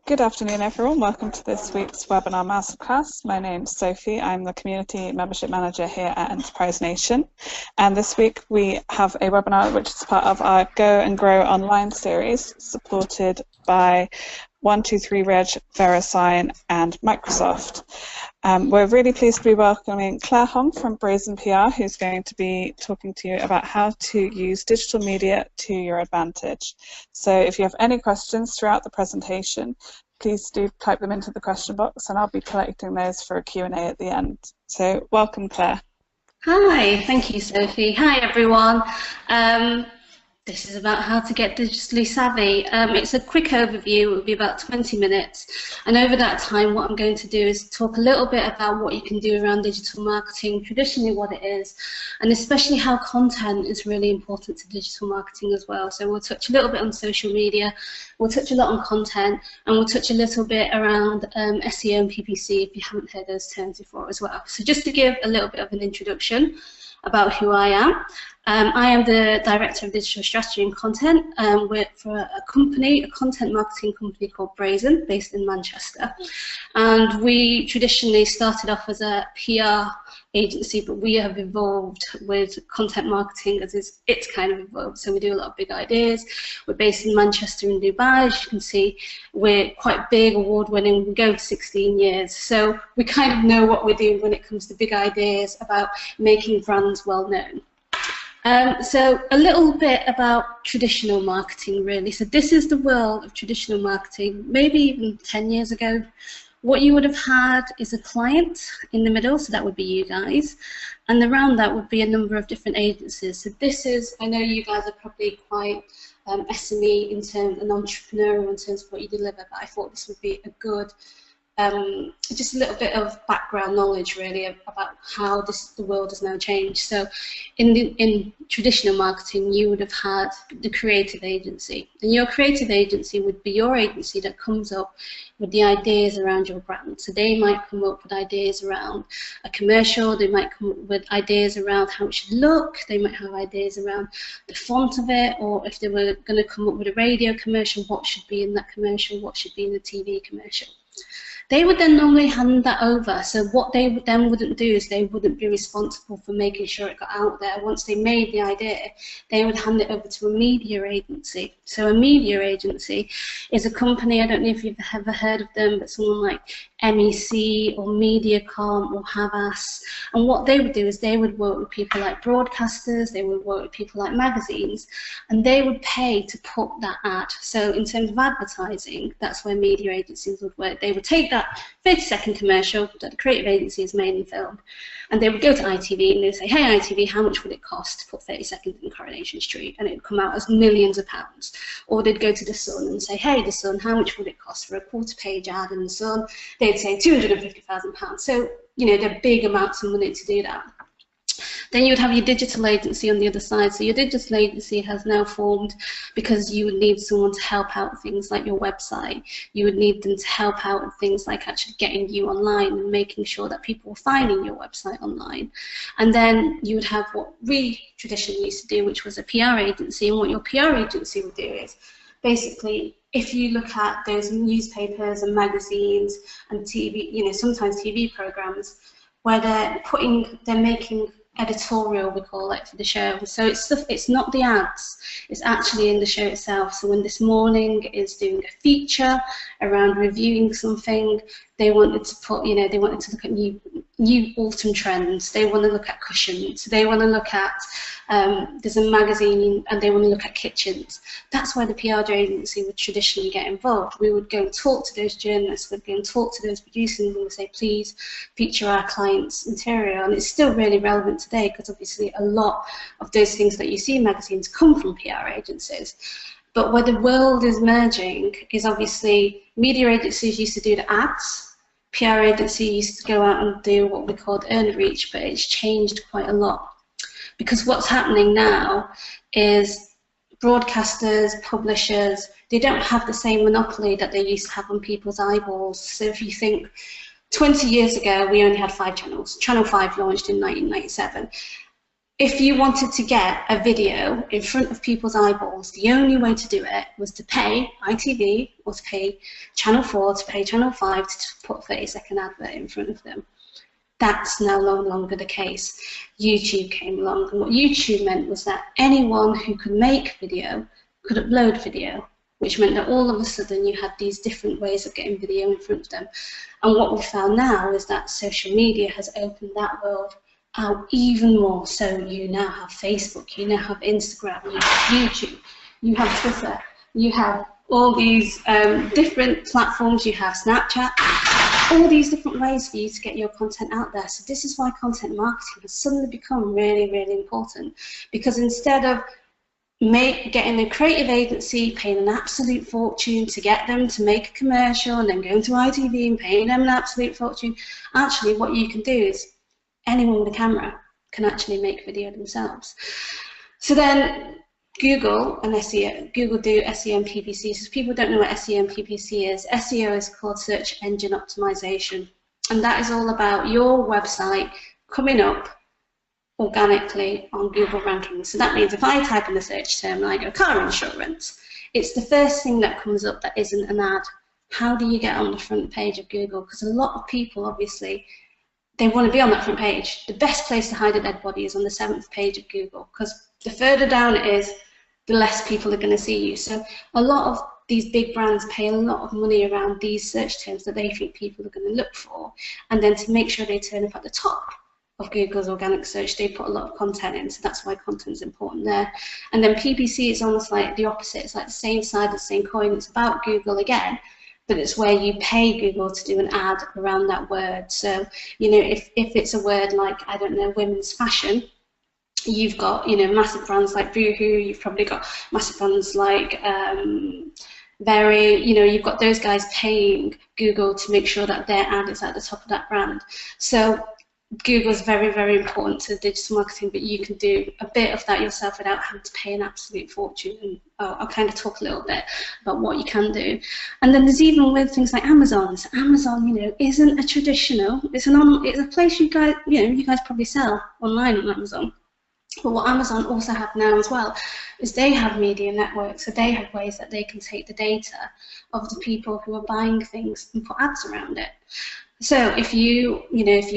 Good afternoon, everyone. Welcome to this week's webinar masterclass. My name's Sophie. I'm the Community Membership Manager here at Enterprise Nation. And this week we have a webinar which is part of our Go and Grow online series, supported by 123Reg, VeriSign, and Microsoft. We're really pleased to be welcoming Claire Hong from Brazen PR, who's going to be talking to you about how to use digital media to your advantage. So if you have any questions throughout the presentation, please do type them into the question box and I'll be collecting those for a Q&A at the end. So welcome, Claire. Hi, thank you, Sophie. Hi, everyone. This is about how to get digitally savvy. It's a quick overview. It will be about 20 minutes. And over that time, what I'm going to do is talk a little bit about what you can do around digital marketing, traditionally what it is, and especially how content is really important to digital marketing as well. So we'll touch a little bit on social media, we'll touch a lot on content, and we'll touch a little bit around SEO and PPC if you haven't heard those terms before as well. So just to give a little bit of an introduction about who I am. I am the Director of Digital Strategy and Content for a content marketing company called Brazen, based in Manchester. And we traditionally started off as a PR agency, but we have evolved with content marketing as it's kind of evolved. So we do a lot of big ideas. We're based in Manchester and Dubai. As you can see, we're quite big, award-winning. We go for 16 years. So we kind of know what we're doing when it comes to big ideas about making brands well known. So a little bit about traditional marketing, really. So this is the world of traditional marketing, maybe even 10 years ago. What you would have had is a client in the middle, so that would be you guys, and around that would be a number of different agencies. So this is, I know you guys are probably quite SME in terms, and entrepreneurial in terms of what you deliver, but I thought this would be a good, just a little bit of background knowledge really about how the world has now changed. So in traditional marketing, you would have had the creative agency, and your creative agency would be your agency that comes up with the ideas around your brand. So they might come up with ideas around a commercial, they might come up with ideas around how it should look, they might have ideas around the font of it, or if they were going to come up with a radio commercial, what should be in that commercial, what should be in the TV commercial. They would then normally hand that over. So what they then wouldn't do is they wouldn't be responsible for making sure it got out there. Once they made the idea, they would hand it over to a media agency. So a media agency is a company, I don't know if you've ever heard of them, but someone like MEC or Mediacom or Havas. And what they would do is they would work with people like broadcasters, they would work with people like magazines, and they would pay to put that ad. So in terms of advertising, that's where media agencies would work. They would take that 30-second commercial that the creative agency has made and filmed, and they would go to ITV and they would say, hey ITV, how much would it cost to put 30 seconds in Coronation Street? And it would come out as millions of pounds. Or they'd go to The Sun and say, hey The Sun, how much would it cost for a quarter-page ad in The Sun? They'd say £250,000. So, you know, they're big amounts of money to do that. Then you would have your digital agency on the other side. So your digital agency has now formed because you would need someone to help out with things like your website. You would need them to help out with things like actually getting you online and making sure that people were finding your website online. And then you would have what we traditionally used to do, which was a PR agency. And what your PR agency would do is basically, if you look at those newspapers and magazines and TV, you know, sometimes TV programs, where they're making editorial, we call it, for the show. So it's not the ads, it's actually in the show itself. So when This Morning is doing a feature around reviewing something, they wanted to put, you know, they wanted to look at new autumn trends, they want to look at cushions, they want to look at, there's a magazine and they want to look at kitchens. That's why the PR agency would traditionally get involved. We would go and talk to those journalists, we'd go and talk to those producers and we'd say, please feature our client's interior. And it's still really relevant today because obviously a lot of those things that you see in magazines come from PR agencies. But where the world is merging is obviously media agencies used to do the ads, PR agency used to go out and do what we called earned reach, but it's changed quite a lot. Because what's happening now is broadcasters, publishers, they don't have the same monopoly that they used to have on people's eyeballs. So if you think 20 years ago, we only had 5 channels. Channel 5 launched in 1997. if you wanted to get a video in front of people's eyeballs, the only way to do it was to pay ITV or to pay Channel 4, to pay Channel 5 to put a 30-second advert in front of them. That's no longer the case. YouTube came along, and what YouTube meant was that anyone who could make video could upload video, which meant that all of a sudden you had these different ways of getting video in front of them. And what we found now is that social media has opened that world out even more. So you now have Facebook, you now have Instagram, you have YouTube, you have Twitter, you have all these different platforms, you have Snapchat, all these different ways for you to get your content out there. So this is why content marketing has suddenly become really, really important, because instead of getting a creative agency, paying an absolute fortune to get them to make a commercial and then going to ITV and paying them an absolute fortune, actually what you can do is anyone with a camera can actually make video themselves. So then Google and SEO, Google do SEO and PPC. So if people don't know what SEO and PPC is, SEO is called search engine optimization. And that is all about your website coming up organically on Google rankings. So that means if I type in the search term like car insurance, it's the first thing that comes up that isn't an ad. How do you get on the front page of Google? Because a lot of people, obviously, they want to be on that front page. The best place to hide a dead body is on the 7th page of Google, because the further down it is, the less people are going to see you. So a lot of these big brands pay a lot of money around these search terms that they think people are going to look for, and then to make sure they turn up at the top of Google's organic search, they put a lot of content in, so that's why content's important there. And then PPC is almost like the opposite. It's like the same side of the same coin. It's about Google again, but it's where you pay Google to do an ad around that word. So, you know, if it's a word like, I don't know, women's fashion, you've got, you know, massive brands like Boohoo, you've probably got massive brands like Very, you know, you've got those guys paying Google to make sure that their ad is at the top of that brand. So Google's very, very important to digital marketing, but you can do a bit of that yourself without having to pay an absolute fortune. And I'll kind of talk a little bit about what you can do. And then there's even with things like Amazon. So Amazon, you know, isn't a traditional, it's a place you guys probably sell online on Amazon. But what Amazon also have now as well is they have media networks, so they have ways that they can take the data of the people who are buying things and put ads around it. So if you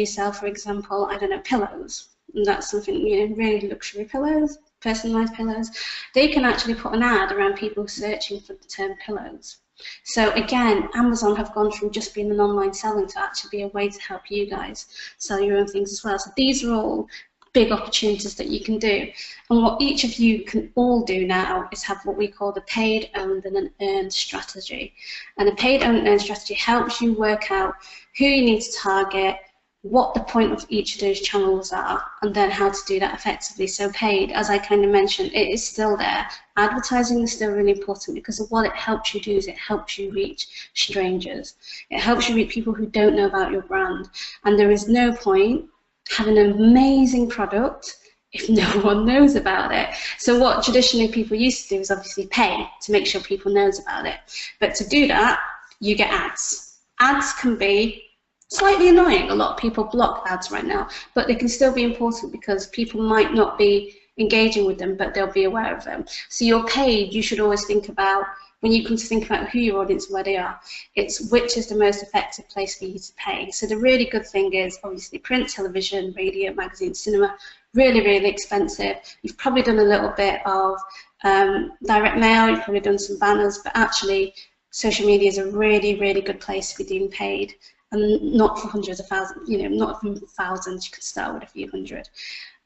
sell, for example, I don't know, pillows, and that's something, you know, really luxury pillows, personalized pillows, they can actually put an ad around people searching for the term pillows. So again, Amazon have gone from just being an online selling to actually be a way to help you guys sell your own things as well. So these are all big opportunities that you can do. And what each of you can all do now is have what we call the paid, owned, and an earned strategy. And the paid, owned, and earned strategy helps you work out who you need to target, what the point of each of those channels are, and then how to do that effectively. So paid, as I kind of mentioned, it is still there. Advertising is still really important because of what it helps you do is it helps you reach strangers. It helps you reach people who don't know about your brand. And there is no point having an amazing product if no one knows about it. So what traditionally people used to do is obviously pay to make sure people knows about it. But to do that, you get ads. Ads can be slightly annoying. A lot of people block ads right now, but they can still be important because people might not be engaging with them, but they'll be aware of them. So your paid, you should always think about, when you come to think about who your audience and where they are, it's which is the most effective place for you to pay. So the really good thing is obviously print, television, radio, magazine, cinema, really, really expensive. You've probably done a little bit of direct mail, you've probably done some banners, but actually social media is a really, really good place to be doing paid, and not for hundreds of thousands, you know, not from thousands, you can start with a few hundred.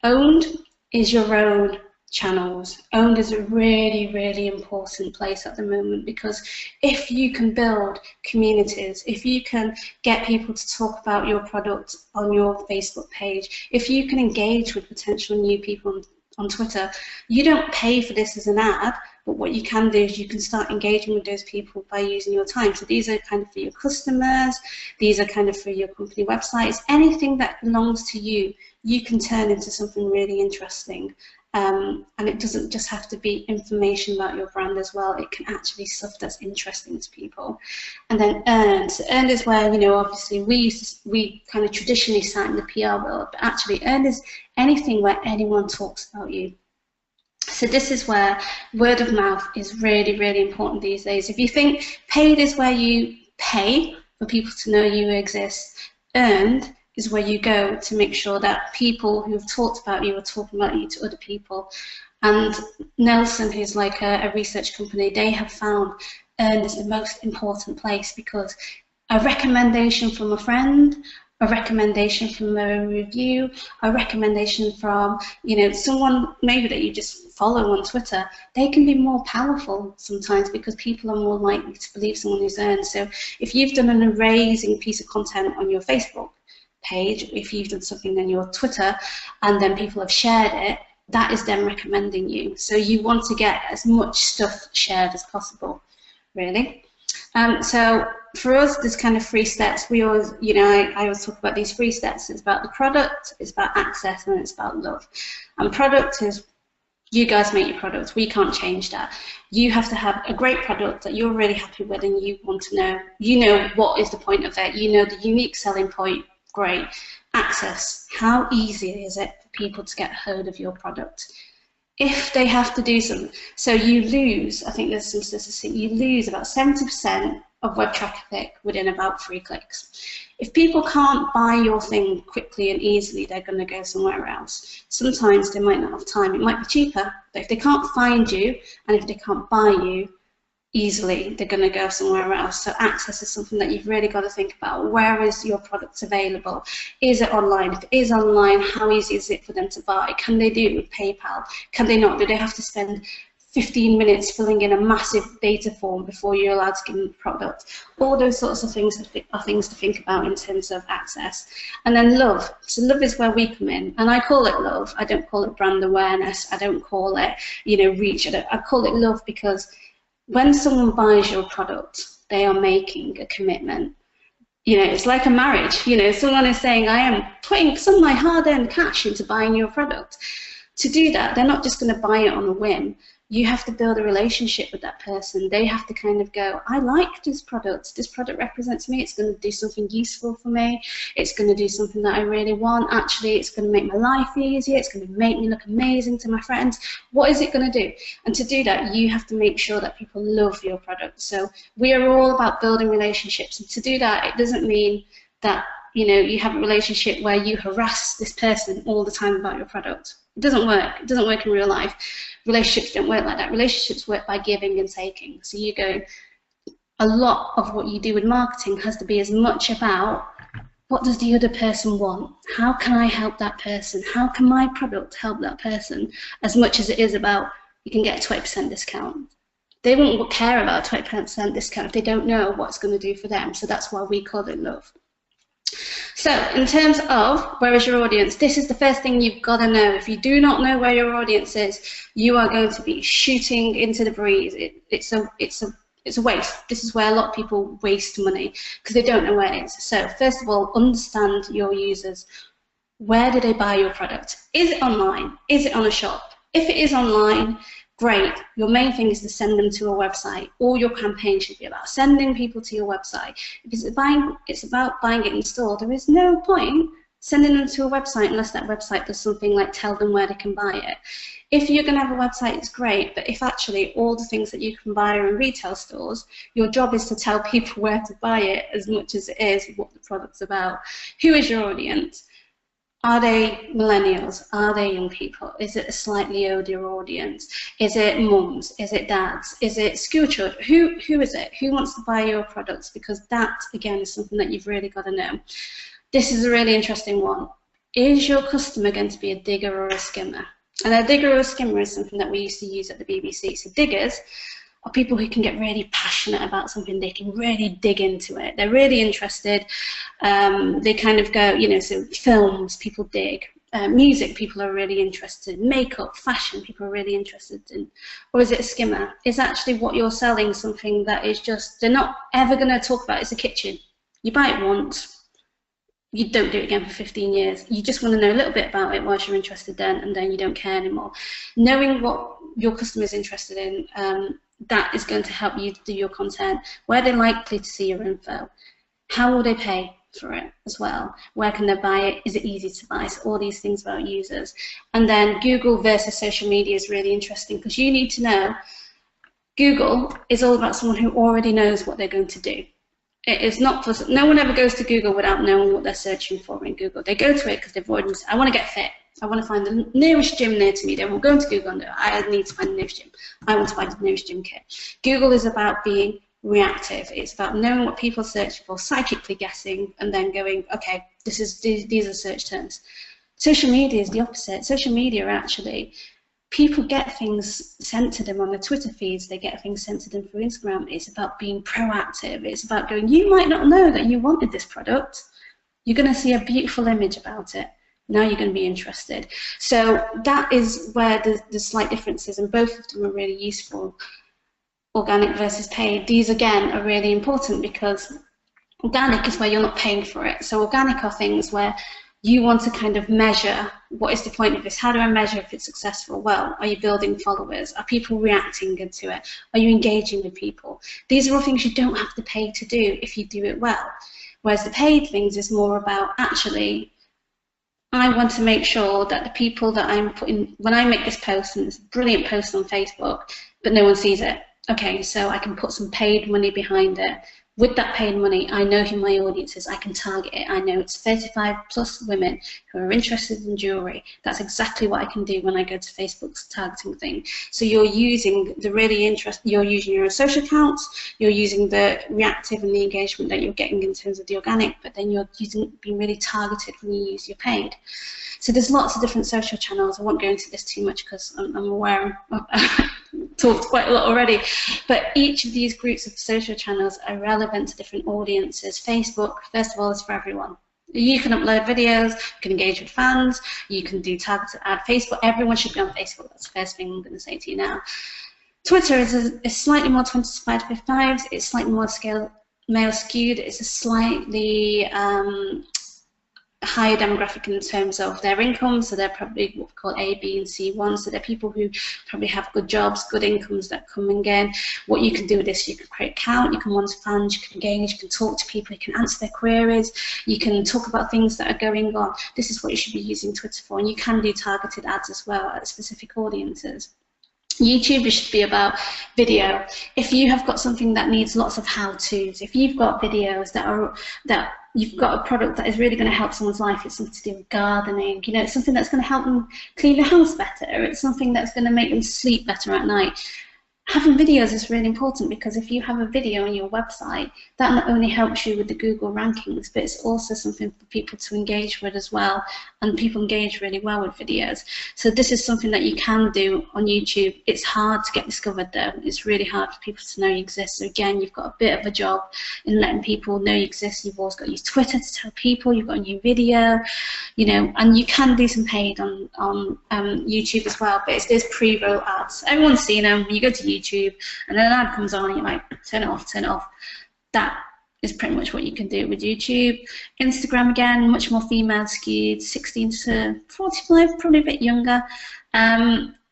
Owned is your own channels. Owned is a really, really important place at the moment, because if you can build communities, if you can get people to talk about your product on your Facebook page, if you can engage with potential new people on Twitter, you don't pay for this as an ad, but what you can do is you can start engaging with those people by using your time. So these are kind of for your customers, these are kind of for your company websites, anything that belongs to you, you can turn into something really interesting And it doesn't just have to be information about your brand as well. It can actually be stuff that's interesting to people. And then earned. So earned is where, you know, obviously we kind of traditionally sat in the PR world, but actually earned is anything where anyone talks about you. So this is where word of mouth is really, really important these days. If you think paid is where you pay for people to know you exist, earned is where you go to make sure that people who have talked about you are talking about you to other people. And Nelson, who's like a research company, they have found earned is the most important place, because a recommendation from a friend, a recommendation from a review, a recommendation from, you know, someone maybe that you just follow on Twitter, they can be more powerful sometimes because people are more likely to believe someone who's earned. So if you've done an amazing piece of content on your Facebook page, if you've done something on your Twitter and then people have shared it, that is them recommending you. So you want to get as much stuff shared as possible, really. So for us, there's kind of 3 steps. We always, you know, I always talk about these 3 steps. It's about the product, it's about access, and it's about love. And product is, you guys make your product. We can't change that. You have to have a great product that you're really happy with and you want to know. You know what is the point of it. You know the unique selling point. Great. Access. How easy is it for people to get hold of your product? If they have to do something, so you lose, I think there's some statistics, you lose about 70% of web traffic within about 3 clicks. If people can't buy your thing quickly and easily, they're going to go somewhere else. Sometimes they might not have time, it might be cheaper, but if they can't find you and if they can't buy you easily, they're going to go somewhere else. So access is something that you've really got to think about. Where is your product available? Is it online? If it is online, how easy is it for them to buy? Can they do it with PayPal? Can they not? Do they have to spend 15 minutes filling in a massive data form before you're allowed to give them the product? All those sorts of things are things to think about in terms of access. And then love. So love is where we come in, and I call it love. I don't call it brand awareness. I don't call it, you know, reach. I call it love because when someone buys your product, they are making a commitment. You know, it's like a marriage. You know, someone is saying, I am putting some of my hard-earned cash into buying your product. To do that, they're not just going to buy it on a whim. You have to build a relationship with that person. They have to kind of go, I like this product. This product represents me. It's going to do something useful for me. It's going to do something that I really want. Actually, it's going to make my life easier. It's going to make me look amazing to my friends. What is it going to do? And to do that, you have to make sure that people love your product. So we are all about building relationships. And to do that, it doesn't mean that, you know, you have a relationship where you harass this person all the time about your product. It doesn't work. It doesn't work in real life. Relationships don't work like that. Relationships work by giving and taking. So you go, a lot of what you do with marketing has to be as much about what does the other person want? How can I help that person? How can my product help that person? As much as it is about, you can get a 20% discount. They won't care about a 20% discount if they don't know what it's going to do for them. So that's why we call it love. So in terms of where is your audience, this is the first thing you've got to know. If you do not know where your audience is, you are going to be shooting into the breeze. It's a waste. This is where a lot of people waste money because they don't know where it is. So first of all, understand your users. Where do they buy your product? Is it online? Is it on a shop? If it is online, great. Your main thing is to send them to a website. All your campaign should be about sending people to your website. If it's about buying it in store, there is no point sending them to a website unless that website does something like tell them where they can buy it. If you're going to have a website, it's great, but if actually all the things that you can buy are in retail stores, your job is to tell people where to buy it as much as it is what the product's about. Who is your audience? Are they millennials? Are they young people? Is it a slightly older audience? Is it mums? Is it dads? Is it school children? Who is it? Who wants to buy your products? Because that, again, is something that you've really got to know. This is a really interesting one. Is your customer going to be a digger or a skimmer? And a digger or a skimmer is something that we used to use at the BBC. So diggers are people who can get really passionate about something. They can really dig into it. They're really interested. They kind of go, you know, so films, people dig. Music, people are really interested in. Makeup, fashion, people are really interested in. Or is it a skimmer? Is actually what you're selling something that is just, they're not ever going to talk about? It's a kitchen. You buy it once. you don't do it again for 15 years. You just want to know a little bit about it whilst you're interested then, and then you don't care anymore. Knowing what your customer is interested in, that is going to help you do your content. Where they're likely to see your info, how will they pay for it as well, where can they buy it, is it easy to buy, so all these things about users. And then Google versus social media is really interesting, because you need to know Google is all about someone who already knows what they're going to do. It is not for, no one ever goes to Google without knowing what they're searching for in Google. They go to it because they've already said, I want to get fit, I want to find the nearest gym near to me. They will go into Google and I need to find the nearest gym, I want to find the nearest gym kit. Google is about being reactive. It's about knowing what people are searching for, psychically guessing, and then going, okay, these are search terms. Social media is the opposite. Social media, actually, people get things sent to them on their Twitter feeds, they get things sent to them through Instagram. It's about being proactive. It's about going, you might not know that you wanted this product. You're going to see a beautiful image about it. Now you're going to be interested. So that is where the slight differences, and both of them are really useful. Organic versus paid. These again are really important, because organic is where you're not paying for it. So organic are things where you want to kind of measure, what is the point of this? How do I measure if it's successful? Well, are you building followers? Are people reacting good to it? Are you engaging with people? These are all things you don't have to pay to do if you do it well. Whereas the paid things is more about, actually, I want to make sure that the people that I'm putting, when I make this post, and it's a brilliant post on Facebook, but no one sees it. Okay, so I can put some paid money behind it. With that paid money, I know who my audience is. I can target it. I know it's 35 plus women who are interested in jewelry. That's exactly what I can do when I go to Facebook's targeting thing. So you're using the you're using your social accounts, you're using the reactive and the engagement that you're getting in terms of the organic, but then you're being really targeted when you use your paid. So there's lots of different social channels. I won't go into this too much because I'm aware I've talked quite a lot already. But each of these groups of social channels are relevant to different audiences. Facebook, first of all, is for everyone. You can upload videos, you can engage with fans, you can do targeted ad. Facebook, everyone should be on Facebook. That's the first thing I'm going to say to you now. Twitter is slightly more 25 to 55. It's slightly more male skewed. It's a slightly higher demographic in terms of their income, so they're probably what we call A, B, and C1, so they're people who probably have good jobs, good incomes that come and go. What you can do with this, you can create an account, you can monitor fans, you can engage, you can talk to people, you can answer their queries, you can talk about things that are going on. This is what you should be using Twitter for, and you can do targeted ads as well at specific audiences. YouTube should be about video. If you have got something that needs lots of how-tos, if you've got videos that you've got a product that is really going to help someone's life, it's something to do with gardening, you know, it's something that's going to help them clean the house better, it's something that's going to make them sleep better at night. Having videos is really important, because if you have a video on your website, that not only helps you with the Google rankings, but it's also something for people to engage with as well, and people engage really well with videos. So this is something that you can do on YouTube. It's hard to get discovered though. It's really hard for people to know you exist. So again, you've got a bit of a job in letting people know you exist. You've also got to use Twitter to tell people you've got a new video, you know, and you can do some paid on YouTube as well, but there's pre-roll ads. Everyone's seen them. You go to YouTube and then an ad comes on and you're like, turn it off, turn it off. That is pretty much what you can do with YouTube. Instagram, again, much more female skewed, 16 to 45, probably a bit younger.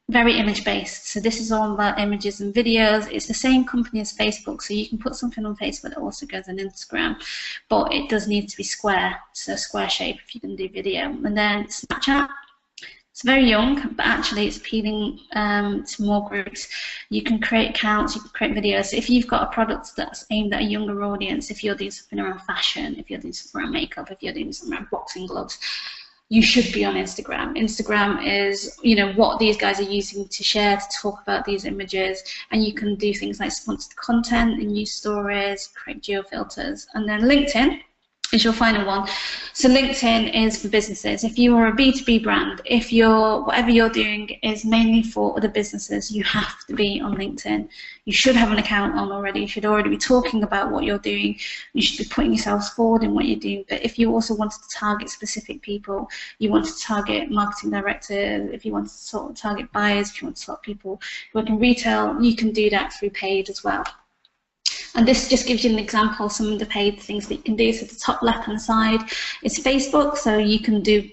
Very image based, so this is all about images and videos. It's the same company as Facebook, so you can put something on Facebook that also goes on Instagram, but it does need to be square, so square shape if you can do video. And then Snapchat, it's very young, but actually it's appealing to more groups. You can create accounts, you can create videos. If you've got a product that's aimed at a younger audience, if you're doing something around fashion, if you're doing something around makeup, if you're doing something around boxing gloves, you should be on Instagram. Instagram is, you know, what these guys are using to share, to talk about these images, and you can do things like sponsored content and news stories, create geo filters. And then LinkedIn is your final one. So LinkedIn is for businesses. If you are a B2B brand, if whatever you're doing is mainly for other businesses, you have to be on LinkedIn. You should have an account on already. You should already be talking about what you're doing. You should be putting yourselves forward in what you're doing. But if you also wanted to target specific people, you want to target marketing directors, if you want to sort of target buyers, if you want to target people who work in retail, you can do that through paid as well. And this just gives you an example of some of the paid things that you can do. So the top left-hand side is Facebook, so you can do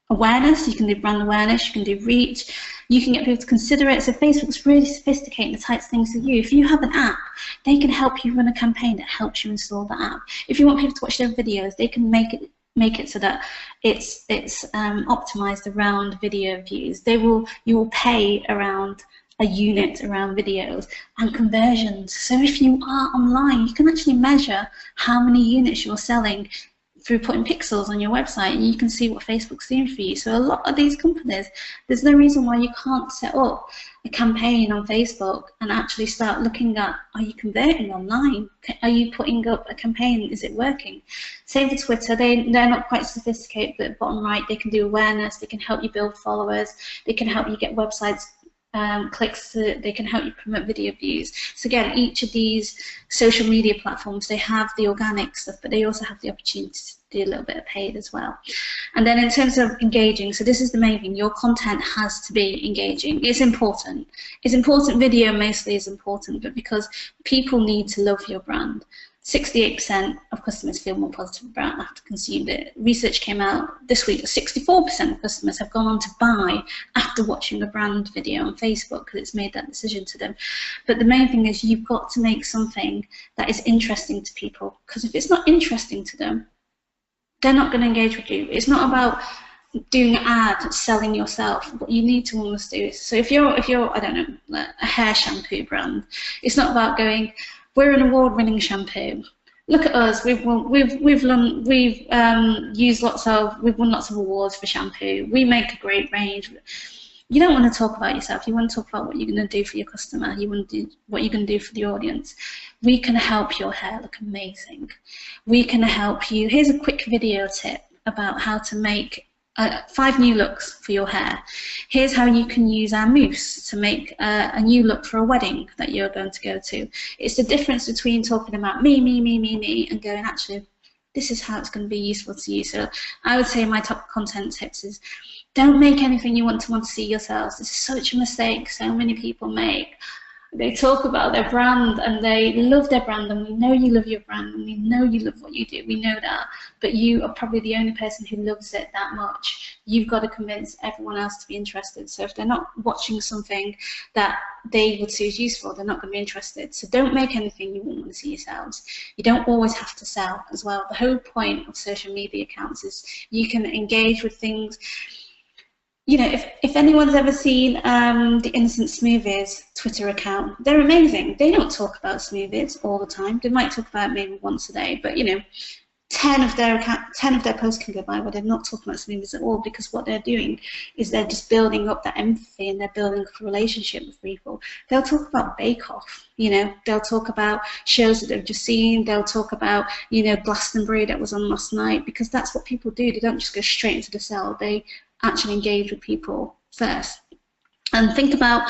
awareness, you can do brand awareness, you can do reach, you can get people to consider it. So Facebook's really sophisticating the types of things for you. If you have an app, they can help you run a campaign that helps you install the app. If you want people to watch their videos, they can make it so that it's optimized around video views. You will pay around a unit around videos and conversions. So if you are online, you can actually measure how many units you're selling through putting pixels on your website, and you can see what Facebook's doing for you. So a lot of these companies, there's no reason why you can't set up a campaign on Facebook and actually start looking at, are you converting online? Are you putting up a campaign? Is it working? Same for Twitter. They're not quite sophisticated, but bottom right, they can do awareness, they can help you build followers, they can help you get websites clicks, they can help you promote video views. So again, each of these social media platforms, they have the organic stuff, but they also have the opportunity to do a little bit of paid as well. And then in terms of engaging, so this is the main thing, your content has to be engaging. It's important. It's important, video mostly is important, but because people need to love your brand. 68% of customers feel more positive about after consuming it. Research came out this week that 64% of customers have gone on to buy after watching a brand video on Facebook because it's made that decision to them. But the main thing is you've got to make something that is interesting to people, because if it's not interesting to them, they're not going to engage with you. It's not about doing an ad, selling yourself. What you need to almost do is, so if you're I don't know, a hair shampoo brand, it's not about going, we're an award-winning shampoo. Look at us. We've won lots of awards for shampoo. We make a great range. You don't want to talk about yourself. You want to talk about what you're going to do for your customer. You want to do what you're going to do for the audience. We can help your hair look amazing. We can help you. Here's a quick video tip about how to make 5 new looks for your hair. Here's how you can use our mousse to make a new look for a wedding that you're going to go to. It's the difference between talking about me, and going, actually, this is how it's going to be useful to you. So I would say my top content tips is, don't make anything you want to see yourselves. This is such a mistake so many people make. They talk about their brand and they love their brand, and we know you love your brand and we know you love what you do, we know that, but you are probably the only person who loves it that much. You've got to convince everyone else to be interested. So if they're not watching something that they would see as useful, they're not going to be interested. So don't make anything you wouldn't want to see yourselves. You don't always have to sell as well. The whole point of social media accounts is you can engage with things. You know, if anyone's ever seen the Innocent Smoothies Twitter account, they're amazing. They don't talk about smoothies all the time. They might talk about it maybe once a day, but you know, 10 of their posts can go by where they're not talking about smoothies at all, because what they're doing is they're just building up that empathy and they're building up a relationship with people. They'll talk about Bake Off, you know, they'll talk about shows that they've just seen, they'll talk about, you know, Glastonbury that was on last night, because that's what people do. They don't just go straight into the cell. They actually engage with people first. And think about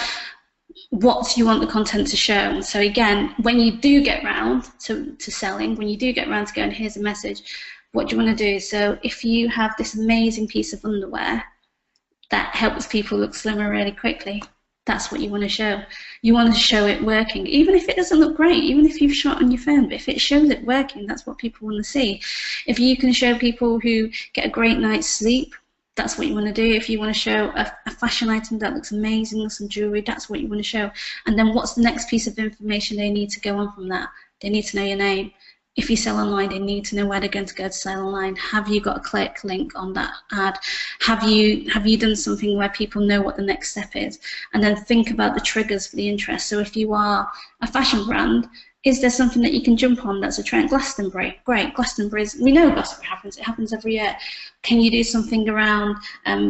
what you want the content to show. So again, when you do get round to selling, when you do get round to going, here's a message, what do you want to do? So if you have this amazing piece of underwear that helps people look slimmer really quickly, that's what you want to show. You want to show it working, even if it doesn't look great, even if you've shot on your phone, but if it shows it working, that's what people want to see. If you can show people who get a great night's sleep, that's what you want to do. If you want to show a fashion item that looks amazing, some jewelry, that's what you want to show. And then what's the next piece of information they need to go on from that? They need to know your name. If you sell online, they need to know where they're going to go to sell online. Have you got a click link on that ad? Have you done something where people know what the next step is? And then think about the triggers for the interest. So if you are a fashion brand, is there something that you can jump on that's a trend? Glastonbury, great. Glastonbury's, we know Glastonbury happens. It happens every year. Can you do something around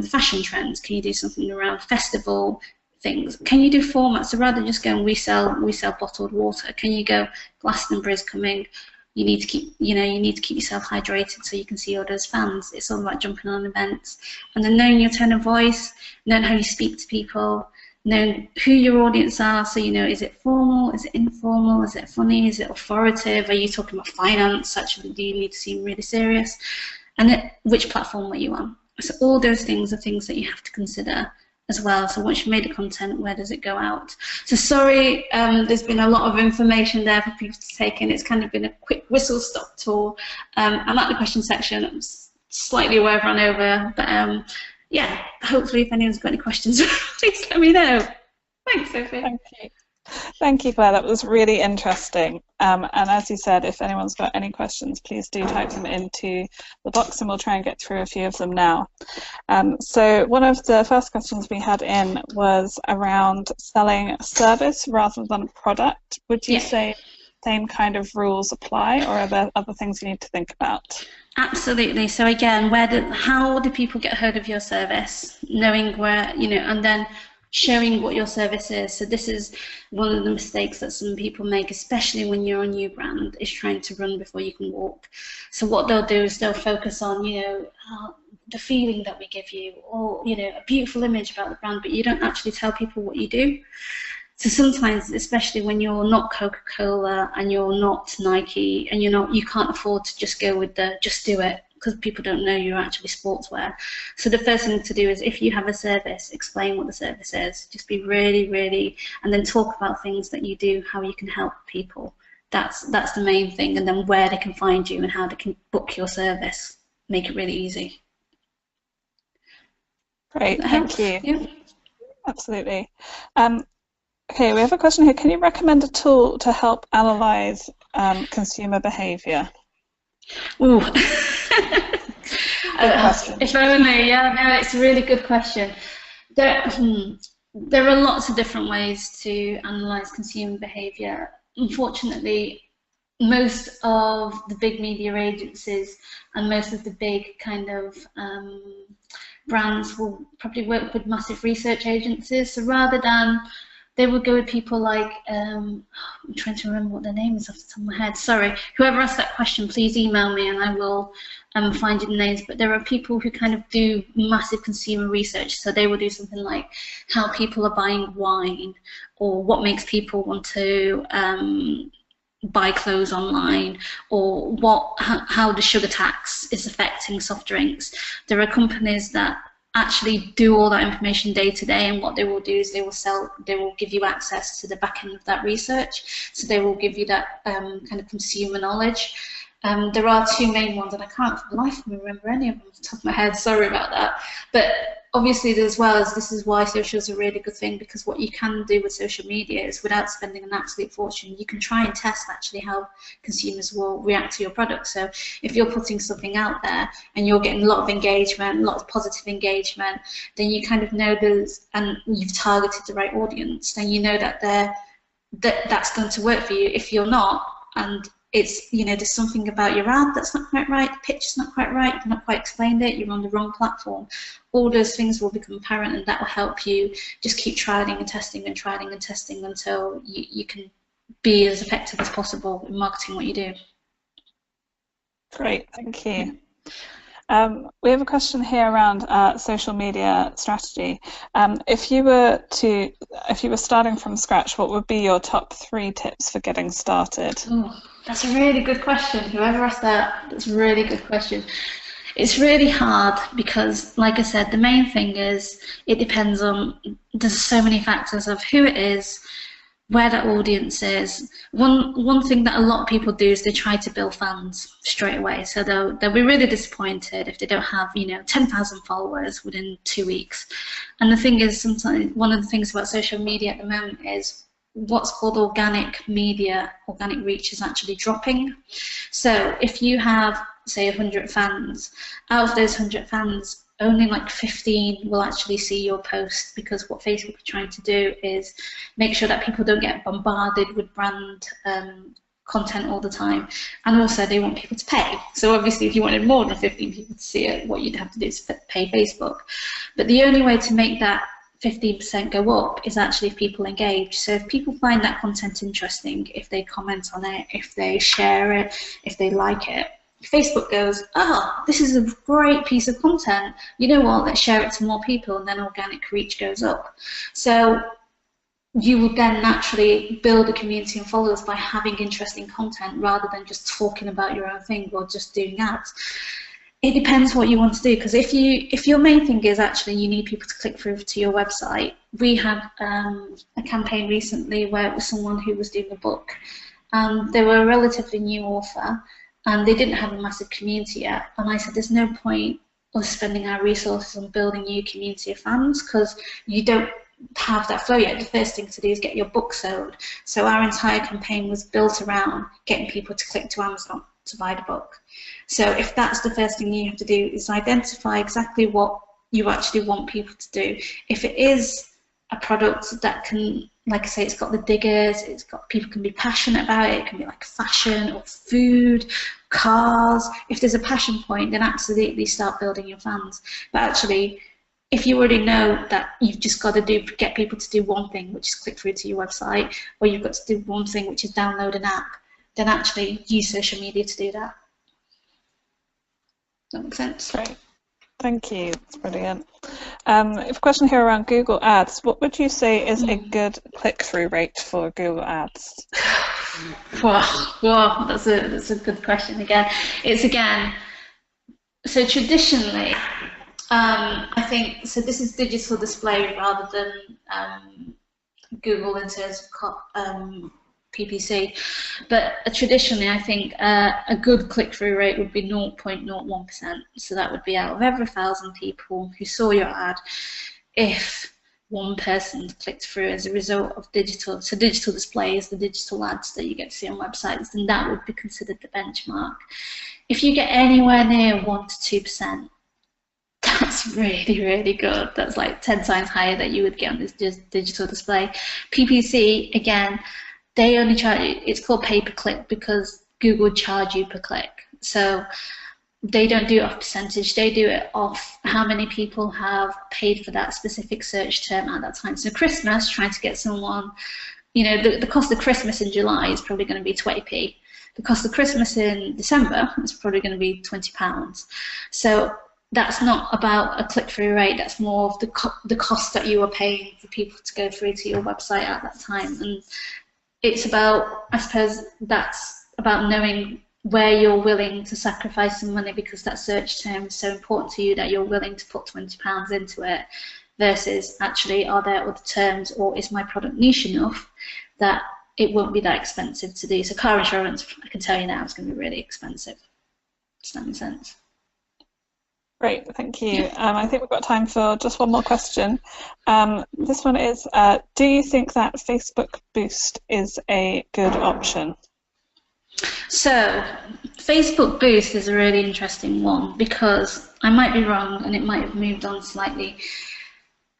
fashion trends? Can you do something around festival things? Can you do formats? So rather than just going, we sell bottled water, can you go, Glastonbury's coming? You need to keep, you need to keep yourself hydrated so you can see all those fans. It's all about jumping on events, and then knowing your tone of voice, knowing how you speak to people, knowing who your audience are. So is it formal? Is it informal? Is it funny? Is it authoritative? Are you talking about finance? Actually, do you need to seem really serious? And then, which platform are you on? So all those things are things that you have to consider as well. So once you've made the content, where does it go out? So sorry, there's been a lot of information there for people to take in. It's kind of been a quick whistle-stop tour. I'm at the question section. I'm slightly aware I've run over, but yeah, hopefully if anyone's got any questions, please let me know. Thanks, Sophie. Thank you. Thank you, Claire. That was really interesting. And as you said, if anyone's got any questions, please do type them into the box and we'll try and get through a few of them now. So one of the first questions we had in was around selling a service rather than a product. Would you say same kind of rules apply, or are there other things you need to think about? Absolutely. So again, how do people get hold of your service? Knowing where, and then showing what your service is. So this is one of the mistakes that some people make, especially when you're a new brand, is trying to run before you can walk. So what they'll do is they'll focus on, the feeling that we give you, or, a beautiful image about the brand, but you don't actually tell people what you do. So sometimes, especially when you're not Coca-Cola and you're not Nike and you can't afford to just go with the just do it, because people don't know you're actually sportswear. So the first thing to do is, if you have a service, explain what the service is. Just be really, really, and then talk about things that you do, how you can help people. That's the main thing, and then where they can find you and how they can book your service. Make it really easy. Great, thank you. Yeah. Absolutely. Okay, we have a question here. Can you recommend a tool to help analyze consumer behavior? Ooh. If only, no, it's a really good question. There are lots of different ways to analyze consumer behavior. Unfortunately, most of the big media agencies and most of the big kind of brands will probably work with massive research agencies. So rather than, they would go with people like, I'm trying to remember what their name is off the top of my head. Sorry, whoever asked that question, please email me and I will find you the names. But there are people who kind of do massive consumer research. So they will do something like how people are buying wine, or what makes people want to buy clothes online, or how the sugar tax is affecting soft drinks. There are companies that actually do all that information day to day, and what they will do is they will give you access to the back end of that research. So they will give you that kind of consumer knowledge. There are two main ones, and I can't for the life of me remember any of them off the top of my head, sorry about that. But obviously, as well as this is why social is a really good thing, because what you can do with social media is, without spending an absolute fortune, you can try and test actually how consumers will react to your product. So if you're putting something out there and you're getting a lot of engagement, a lot of positive engagement, then you kind of know and you've targeted the right audience, then you know that that's going to work for you. If you're not, and it's, there's something about your ad that's not quite right, the picture's not quite right, you've not quite explained it, you're on the wrong platform, all those things will become apparent, and that will help you just keep trialing and testing and trialing and testing until you can be as effective as possible in marketing what you do. Great, thank you. We have a question here around social media strategy. If you were starting from scratch, what would be your top 3 tips for getting started? Oh, that's a really good question. Whoever asked that's a really good question. It's really hard because, like I said, the main thing is it depends on, there's so many factors of who it is, where the audience is. One thing that a lot of people do is they try to build fans straight away. So they'll be really disappointed if they don't have 10,000 followers within 2 weeks. And the thing is, sometimes one of the things about social media at the moment is what's called organic media, organic reach is actually dropping. So if you have, say, 100 fans, out of those 100 fans, only like 15 will actually see your post, because what Facebook are trying to do is make sure that people don't get bombarded with brand content all the time, and also they want people to pay. So obviously if you wanted more than 15 people to see it, what you'd have to do is pay Facebook. But the only way to make that 15% go up is actually if people engage. So if people find that content interesting, if they comment on it, if they share it, if they like it, Facebook goes, oh, this is a great piece of content, you know what, let's share it to more people, and then organic reach goes up. So you will then naturally build a community and followers by having interesting content rather than just talking about your own thing or just doing ads. it depends what you want to do, because if your main thing is actually you need people to click through to your website, we had a campaign recently where it was someone who was doing a book, and they were a relatively new author, and they didn't have a massive community yet. And I said, there's no point us spending our resources on building a new community of fans because you don't have that flow yet. The first thing to do is get your book sold. So our entire campaign was built around getting people to click to Amazon to buy the book. So if that's the first thing you have to do, is identify exactly what you actually want people to do. If it is a product that can, like I say, it's got the diggers, it's got, people can be passionate about it, it can be like fashion or food, cars. If there's a passion point, then absolutely start building your fans. But actually, if you already know that you've just got to get people to do one thing, which is click through to your website, or you've got to do one thing, which is download an app, then actually use social media to do that. Does that make sense? Great. Thank you. That's brilliant. A question here around Google Ads. What would you say is a good click-through rate for Google Ads? Wow, that's a good question again. So traditionally, I think, so this is digital display rather than Google in terms of PPC, but traditionally I think a good click-through rate would be 0.01%, so that would be out of every 1,000 people who saw your ad, if one person clicked through as a result of digital, so digital display is the digital ads that you get to see on websites, then that would be considered the benchmark. If you get anywhere near 1 to 2%, that's really, really good. That's like 10 times higher that you would get on this digital display. PPC, again, they only charge, it's called pay-per-click because Google charge you per click. So they don't do it off percentage, they do it off how many people have paid for that specific search term at that time. So Christmas, trying to get someone, you know, the cost of Christmas in July is probably going to be 20p. The cost of Christmas in December is probably going to be £20. So that's not about a click-through rate, that's more of the cost that you are paying for people to go through to your website at that time. And it's about, I suppose, that's about knowing where you're willing to sacrifice some money because that search term is so important to you that you're willing to put £20 into it, versus actually, are there other terms, or is my product niche enough that it won't be that expensive to do. So car insurance, I can tell you now, is going to be really expensive. Does that make sense? Great, thank you. I think we've got time for just one more question. This one is, do you think that Facebook Boost is a good option? So, Facebook Boost is a really interesting one because I might be wrong and it might have moved on slightly.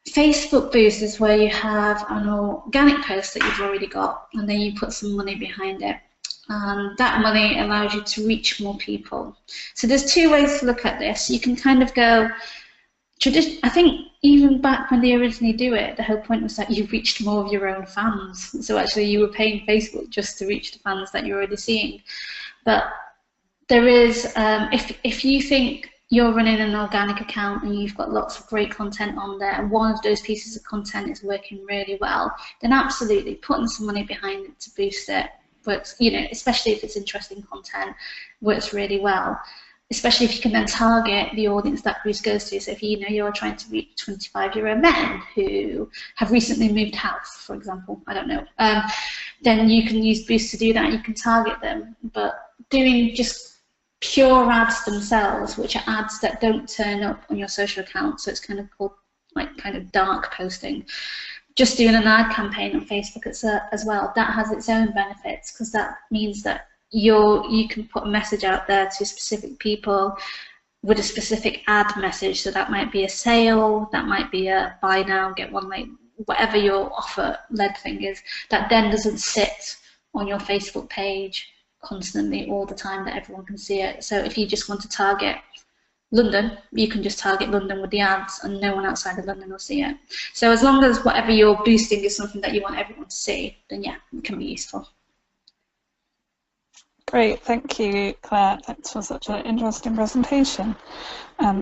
Facebook Boost is where you have an organic post that you've already got and then you put some money behind it. And that money allows you to reach more people. So there's two ways to look at this. You can kind of go, I think even back when they originally do it, the whole point was that you reached more of your own fans. So actually you were paying Facebook just to reach the fans that you're already seeing. But there is, if you think you're running an organic account and you've got lots of great content on there, and one of those pieces of content is working really well, then absolutely putting some money behind it to boost it works, you know, especially if it's interesting content, works really well. Especially if you can then target the audience that Boost goes to. So if you know you're trying to reach 25-year-old men who have recently moved house, for example, I don't know, then you can use Boost to do that. You can target them. But doing just pure ads themselves, which are ads that don't turn up on your social account, so it's kind of called like kind of dark posting. Just doing an ad campaign on Facebook as well, that has its own benefits because that means that you can put a message out there to specific people with a specific ad message. So that might be a sale, that might be a buy now, get one late, whatever your offer-led thing is, that then doesn't sit on your Facebook page constantly all the time that everyone can see it. So if you just want to target London, you can just target London with the ads and no one outside of London will see it. So as long as whatever you're boosting is something that you want everyone to see, then yeah, it can be useful. Great, thank you, Claire. Thanks for such an interesting presentation.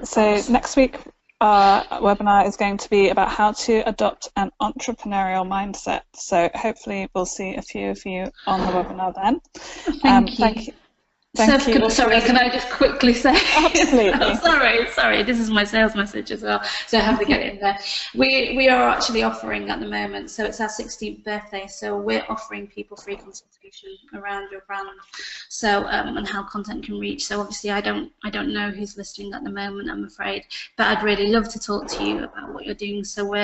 So next week, our webinar is going to be about how to adopt an entrepreneurial mindset. So hopefully we'll see a few of you on the webinar then. Thank you. Thank you. Sorry, can I just quickly say? Absolutely. Sorry, this is my sales message as well, so I have to get it in there. We are actually offering at the moment, so it's our 16th birthday, so we're offering people free consultation around your brand, so and how content can reach. So obviously I don't know who's listening at the moment, I'm afraid, but I'd really love to talk to you about what you're doing. So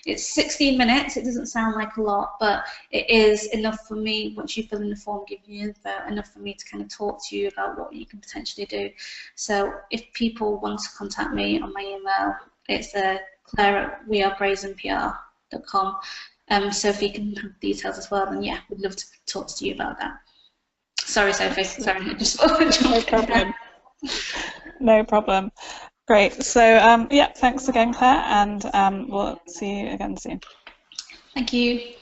it's 16 minutes, it doesn't sound like a lot, but it is enough for me. Once you fill in the form, give you info, enough for me to kind of talk to you about what you can potentially do. So if people want to contact me on my email, it's claire@wearebrazenpr.com. So if you can have details as well, then yeah, we'd love to talk to you about that. Sorry, Sophie. Sorry, I just no problem. No problem. Great. So yeah, thanks again, Claire, and we'll see you again soon. Thank you.